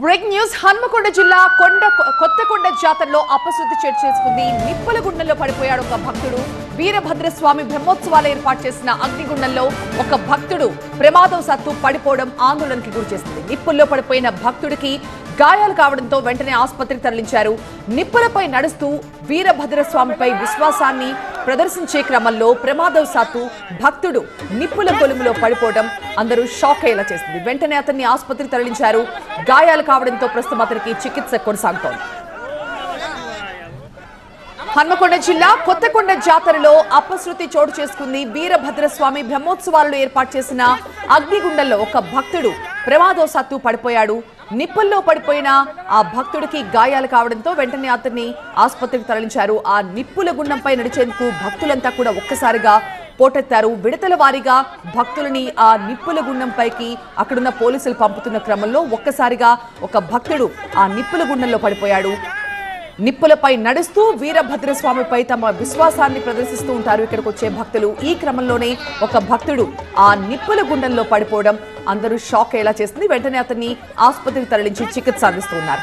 Break news. Hanamkonda జిల్లా కొత్తకొండ జాతరలో అపశృతి చోటు చేసుకుంది. నిప్పుల గుండంలో పడిపోయాడు ఒక భక్తుడు. వీరభద్రస్వామి బ్రహ్మోత్సవాలు ఏర్పాటు చేసిన అగ్నిగుండంలో ఒక భక్తుడు ప్రమాదవశాత్తు పడిపోవడం ఆందోళనకి గురిచేస్తుంది. నిప్పుల్లో పడిపోయిన భక్తుడికి గాయాలు కావడంతో వెంటనే ఆసుపత్రికి తరలించారు. నిప్పులపై నడుస్తూ వీరభద్రస్వామిపై విశ్వాసాన్ని ప్రదర్శించే క్రమంలో ప్రమాదవశాత్తు భక్తుడు నిప్పుల కొలుములో పడిపోవడం అందరూ షాక్ అయ్యేలా చేస్తుంది. వెంటనే అతన్ని ఆసుపత్రికి తరలించారు. గాయాలు కావడంతో ప్రస్తుతం అతనికి చికిత్స కొనసాగుతోంది. హన్మకొండ జిల్లా కొత్తకొండ జాతరలో అపశృతి చోటు చేసుకుంది. వీరభద్రస్వామి బ్రహ్మోత్సవాలలో ఏర్పాటు చేసిన అగ్నిగుండంలో ఒక భక్తుడు ప్రమాదవశాత్తు పడిపోయాడు. నిప్పుల్లో పడిపోయిన ఆ భక్తుడికి గాయాలు కావడంతో వెంటనే అతన్ని ఆసుపత్రికి తరలించారు. ఆ నిప్పుల గుండంపై నడిచేందుకు భక్తులంతా కూడా ఒక్కసారిగా పోటెత్తారు. విడతల వారీగా భక్తులని ఆ నిప్పుల గుండంపైకి అక్కడున్న పోలీసులు పంపుతున్న క్రమంలో ఒక్కసారిగా ఒక భక్తుడు ఆ నిప్పుల గుండంలో పడిపోయాడు. నిప్పులపై నడుస్తూ వీరభద్రస్వామిపై తమ విశ్వాసాన్ని ప్రదర్శిస్తూ ఉంటారు ఇక్కడికి వచ్చే భక్తులు. ఈ క్రమంలోనే ఒక భక్తుడు ఆ నిప్పుల గుండంలో పడిపోవడం అందరూ షాక్ అయ్యేలా చేస్తుంది. వెంటనే అతన్ని ఆసుపత్రికి తరలించి చికిత్స అందిస్తున్నారు.